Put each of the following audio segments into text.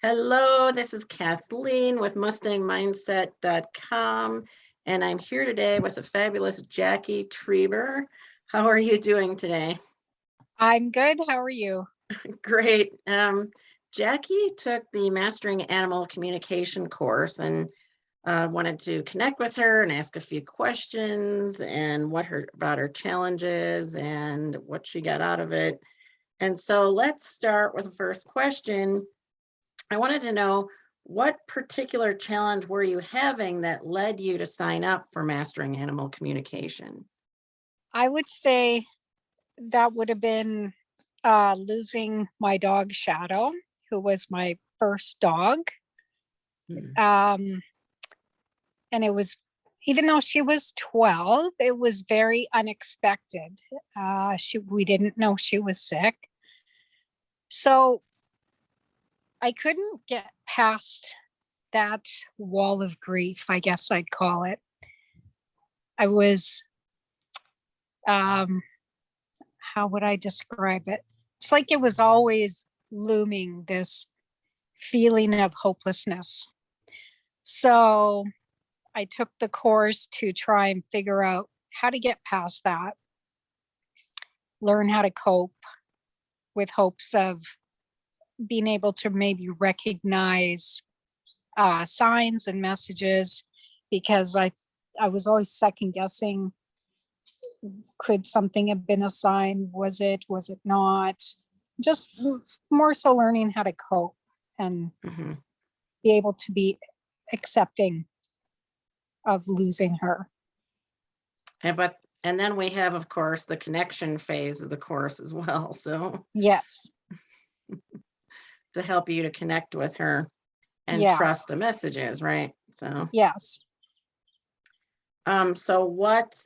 Hello, this is Kathleen with MustangMindset.com, and I'm here today with the fabulous Jackie Trieber. How are you doing today? I'm good. How are you? Great. Jackie took the Mastering Animal Communication course and wanted to connect with her and ask a few questions and about her challenges and what she got out of it. And so let's start with the first question. I wanted to know, what particular challenge were you having that led you to sign up for Mastering Animal Communication? I would say that would have been losing my dog Shadow, who was my first dog. Mm. Um, and it was, even though she was 12, it was very unexpected. We didn't know she was sick. So I couldn't get past that wall of grief, I guess I'd call it. I was, how would I describe it? It's like it was always looming, this feeling of hopelessness. So I took the course to try and figure out how to get past that, learn how to cope with hopes of being able to maybe recognize signs and messages, because I was always second guessing. Could something have been a sign? Was it not? Just more so learning how to cope and be able to be accepting of losing her. And then we have, of course, the connection phase of the course as well. So Yes. to help you to connect with her and Yeah. trust the messages, right? So Yes. so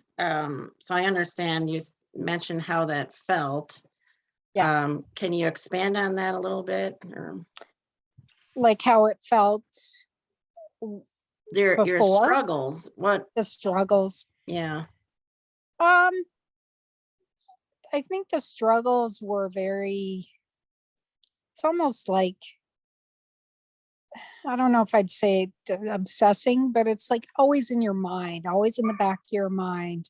I understand you mentioned how that felt. Yeah. Can you expand on that a little bit? Like how it felt Your before, struggles, the struggles. Yeah. I think the struggles were it's almost like, I don't know if I'd say obsessing, but it's like always in your mind, always in the back of your mind,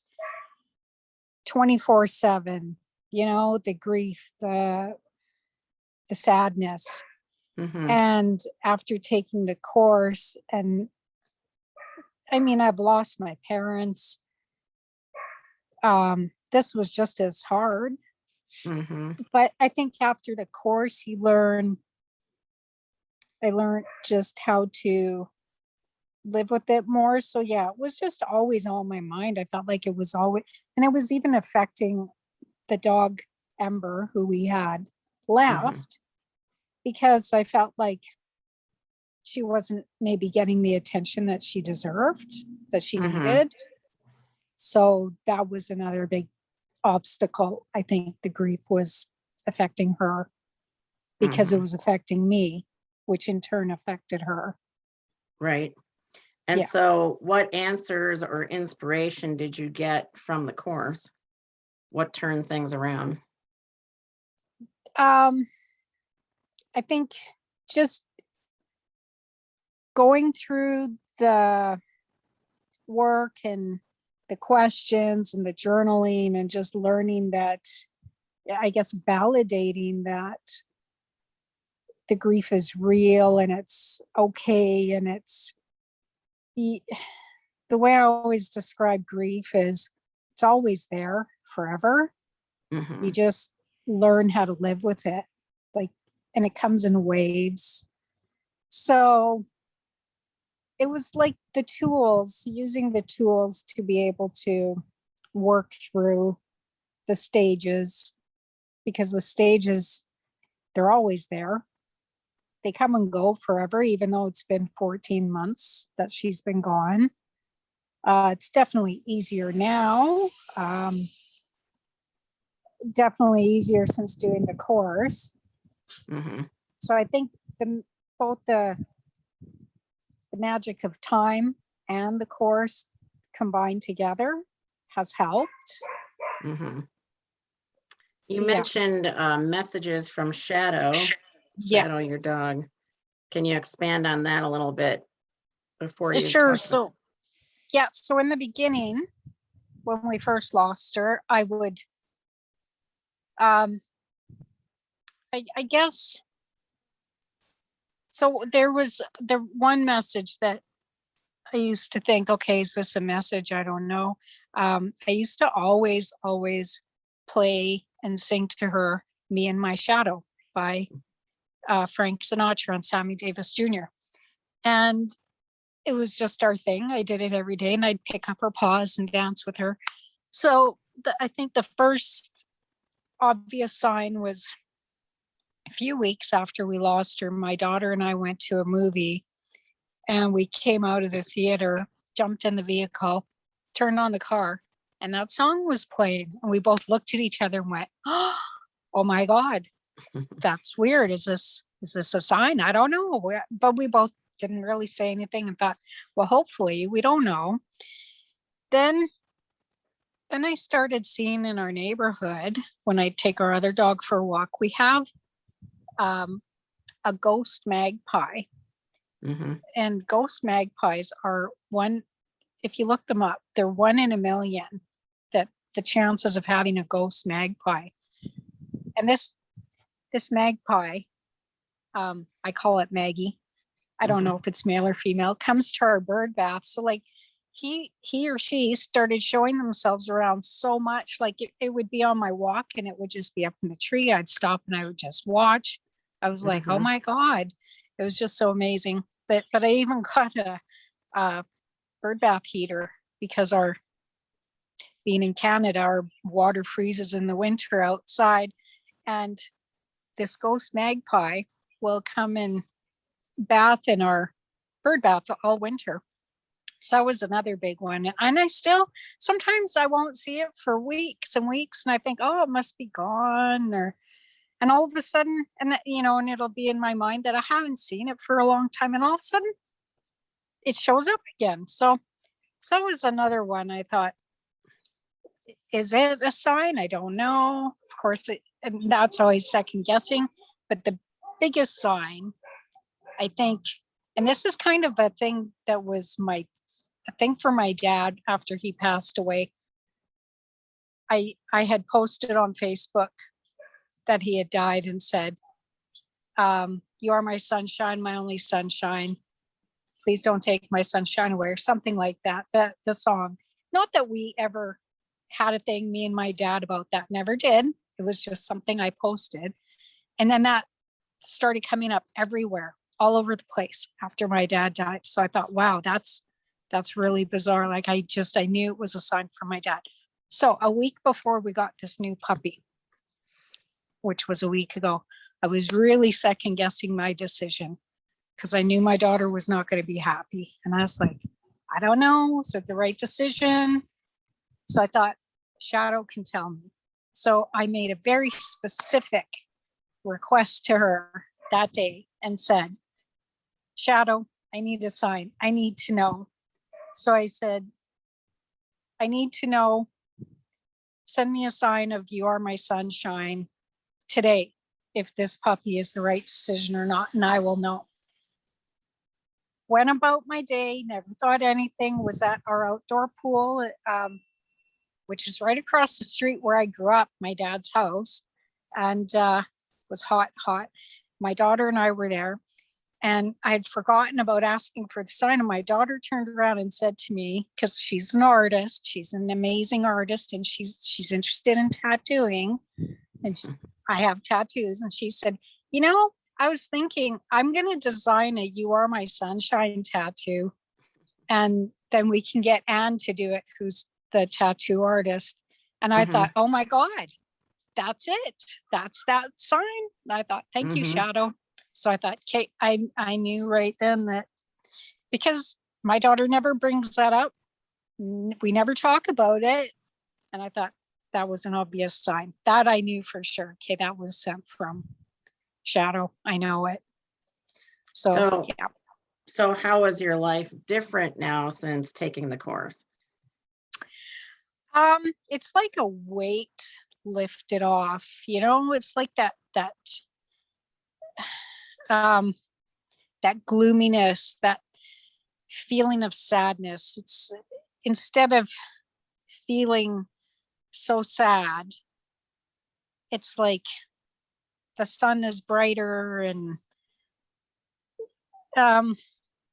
24/7, the grief, the sadness. And after taking the course, and I've lost my parents. This was just as hard. But I think after the course, I learned just how to live with it more. So yeah, it was just always on my mind. I felt like it was always, and it was even affecting the dog Ember, who we had left, because I felt like she wasn't maybe getting the attention that she deserved, that she needed. So that was another big obstacle. I think the grief was affecting her because it was affecting me, which in turn affected her. Right. And so what answers or inspiration did you get from the course? What turned things around? I think just going through the work and the questions and the journaling and just learning that, I guess, validating that the grief is real and it's okay. And the way I always describe grief is it's always there forever. You just learn how to live with it, and it comes in waves. So it was like using the tools to be able to work through the stages, because the stages, they're always there. They come and go forever, even though it's been 14 months that she's been gone. It's definitely easier now. Definitely easier since doing the course. So I think both the magic of time and the course combined together has helped. You mentioned messages from Shadow, your dog. Can you expand on that a little bit before you Sure. talk about? So yeah, so in the beginning, when we first lost her, I would um I guess so there was the one message that I used to think, okay, is this a message? I don't know. I used to always play and sing to her Me and My Shadow by Frank Sinatra and Sammy Davis Jr. And it was just our thing. I did it every day and I'd pick up her paws and dance with her. So I think the first obvious sign was a few weeks after we lost her, my daughter and I went to a movie and we came out of the theater, jumped in the vehicle, turned on the car, and that song was playing. And we both looked at each other and went, "Oh my God, that's weird. Is this a sign? I don't know." But we both didn't really say anything and thought, well, hopefully, we don't know. Then then I started seeing in our neighborhood when I take our other dog for a walk, we have um, a ghost magpie. Mm-hmm. And ghost magpies are one, if you look them up, they're 1 in a million that the chances of having a ghost magpie. And this magpie, I call it Maggie. I don't know if it's male or female, comes to our bird bath. So like he or she started showing themselves around so much. Like it would be on my walk and it would just be up in the tree. I'd stop and I would just watch. I was like, oh my God. It was just so amazing. But I even got a bird bath heater because being in Canada, our water freezes in the winter outside. And this ghost magpie will come and bath in our bird bath all winter. So that was another big one. And I still, sometimes I won't see it for weeks and weeks. And I think, oh, it must be gone. And all of a sudden, and that, and it'll be in my mind that I haven't seen it for a long time. And all of a sudden it shows up again. So that was another one. I thought, is it a sign? I don't know. Of course, and that's always second guessing. But the biggest sign, I think, and this is kind of a thing that was a thing for my dad after he passed away. I had posted on Facebook that he had died and said, "You are my sunshine, my only sunshine. Please don't take my sunshine away," or something like that. The song. Not that we ever had a thing, me and my dad, about that. Never did. It was just something I posted. And then that started coming up everywhere, all over the place after my dad died. So I thought, wow, that's really bizarre. Like I knew it was a sign from my dad. So a week before we got this new puppy, which was a week ago, I was really second guessing my decision because I knew my daughter was not going to be happy. And I was like, I don't know, is it the right decision? So I thought, Shadow can tell me. So I made a very specific request to her that day and said, Shadow, I need a sign. I need to know. So I said, I need to know. Send me a sign of you are my sunshine today, if this puppy is the right decision or not, and I will know. Went about my day, never thought anything, was at our outdoor pool, which is right across the street where I grew up, my dad's house, and was hot. My daughter and I were there, and I had forgotten about asking for the sign. And my daughter turned around and said to me, because she's an artist, she's an amazing artist, and she's interested in tattooing, and I have tattoos. And she said, I was thinking I'm going to design a "You Are My Sunshine" tattoo, and then we can get Anne to do it, who's the tattoo artist. And I thought, oh my God, that's it. That's that sign. And I thought, thank you, Shadow. So I thought, Kate, I knew right then that, because my daughter never brings that up. We never talk about it. And I thought that was an obvious sign. That I knew for sure. Okay, that was sent from Shadow. I know it. So yeah. So how is your life different now since taking the course? It's like a weight lifted off, it's like that that gloominess, that feeling of sadness. It's instead of feeling so sad, it's like the sun is brighter and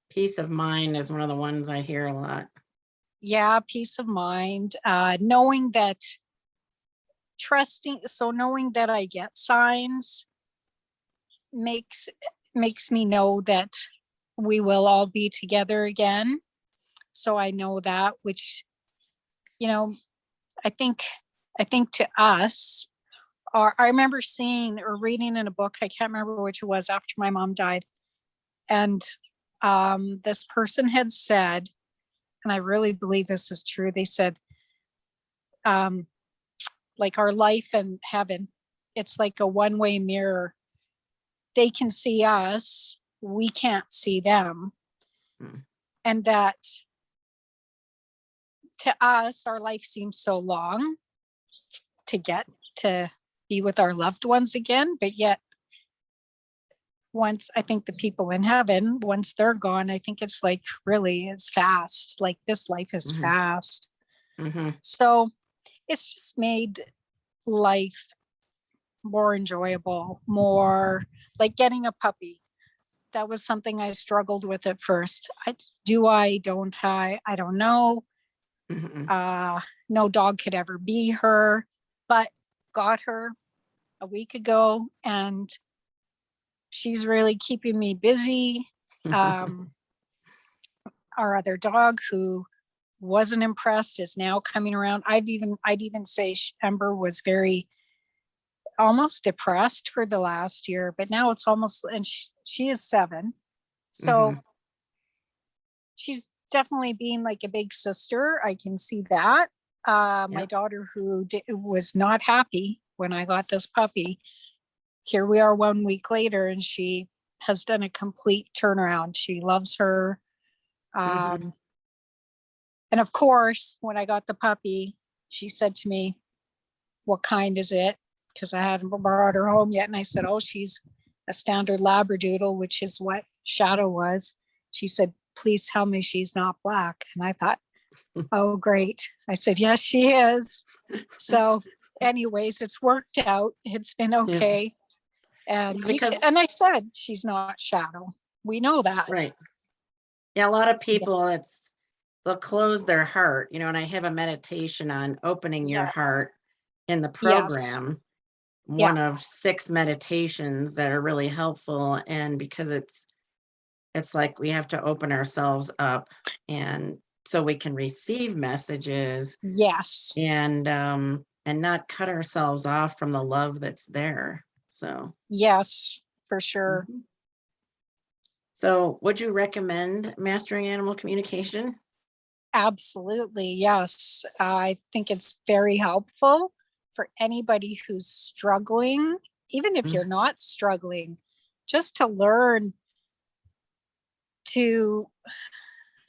Peace of mind is one of the ones I hear a lot. yeah, peace of mind, knowing that knowing that I get signs makes me know that we will all be together again. So I know that, which, you know, I think to us, or I remember seeing or reading in a book, I can't remember which it was, after my mom died. And this person had said, and I really believe this is true, they said, like our life and heaven, it's like a one-way mirror. They can see us, we can't see them. Mm. And that to us, our life seems so long to get to be with our loved ones again. But yet, once I think the people in heaven, once they're gone, I think it's like really it's fast. Like this life is Mhm. fast. Mm-hmm. So it's just made life more enjoyable, more like getting a puppy. That was something I struggled with at first. Don't I don't know. Mm-hmm. No dog could ever be her, but got her a week ago and she's really keeping me busy. Um, our other dog, who wasn't impressed, is now coming around. I'd even say Ember was very almost depressed for the last year, but now it's almost, and she is 7. So Mm-hmm. she's definitely being like a big sister. I can see that. My Yep. daughter, who was not happy when I got this puppy, here we are 1 week later, and she has done a complete turnaround. She loves her. Mm-hmm. And of course, when I got the puppy, she said to me, "What kind is it?" Because I hadn't brought her home yet. And I said, "Oh, she's a standard Labradoodle," which is what Shadow was. She said, "Please tell me she's not black." And I thought, oh, great. I said, "Yes, she is." So, anyways, it's worked out. It's been Yeah. okay. And Because and I said she's not Shadow. We know that. right. Yeah, a lot of Yeah. people they'll close their heart, and I have a meditation on opening your Yeah. heart in the Yes. program, Yeah. one of 6 meditations that are really helpful. And because it's like we have to open ourselves up, and so we can receive messages, Yes. and not cut ourselves off from the love that's there. So Yes, for sure. mhm. So would you recommend mastering animal communication? Absolutely. Yes. I think it's very helpful for anybody who's struggling, even if Mm, you're not struggling, just to learn to,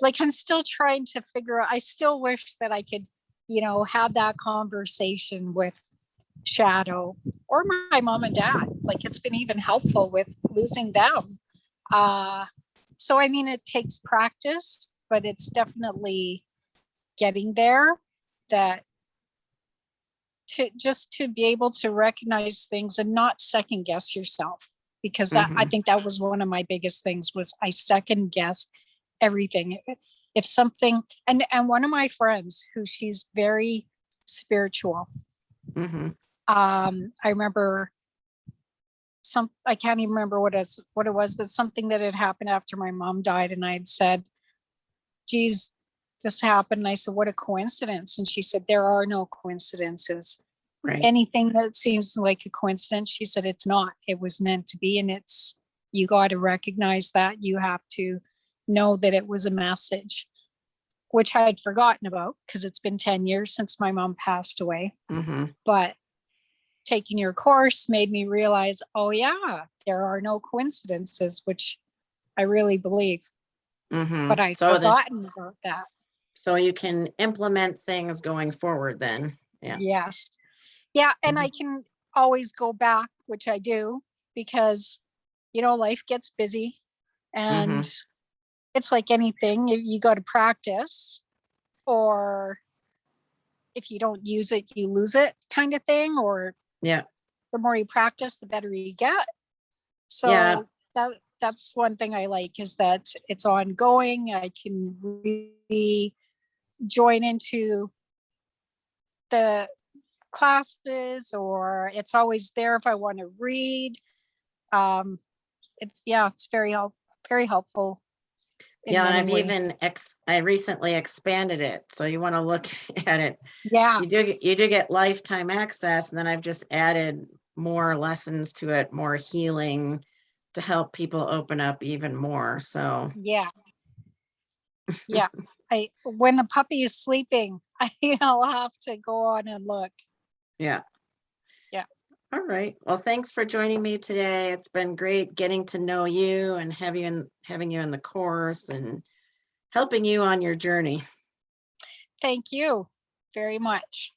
like, I'm still trying to figure out, I still wish that I could, have that conversation with Shadow or my mom and dad. Like, it's been even helpful with losing them. Uh, so, I mean, it takes practice, but it's definitely getting there, that to be able to recognize things and not second guess yourself, because that, I mhm, think that was one of my biggest things, was I second guessed everything. If something, and one of my friends, who she's very spiritual, mhm, I remember I can't even remember what it was, but something that had happened after my mom died, and I had said, "Geez, this happened." And I said, "What a coincidence." And she said, "There are no coincidences. right. Anything that seems like a coincidence," she said, "it's not. It was meant to be." And you got to recognize that. You have to know that it was a message, which I had forgotten about because it's been 10 years since my mom passed away. Mhm, But taking your course made me realize, oh, yeah, there are no coincidences, which I really believe. But mhm. I'd So forgotten about that. so you can implement things going forward then. Yeah. Yes. Yeah. And Mhm, I can always go back, which I do, because life gets busy. And Mhm. it's like anything, if you go to practice, or if you don't use it, you lose it kind of thing, or Yeah. the more you practice, the better you get. Yeah. So that's one thing I like, is that it's ongoing. I can really join into the classes, or it's always there if I want to read. Um, it's, yeah, it's very helpful in Yeah, and many I've ways. even I recently expanded it. So you want to look at it. Yeah, You do get lifetime access, and then I've just added more lessons to it, more healing to help people open up even more. So, yeah, yeah. I When the puppy is sleeping, I'll have to go on and look. yeah. Yeah. All right. Well, thanks for joining me today. It's been great getting to know you and having you in the course and helping you on your journey. Thank you very much.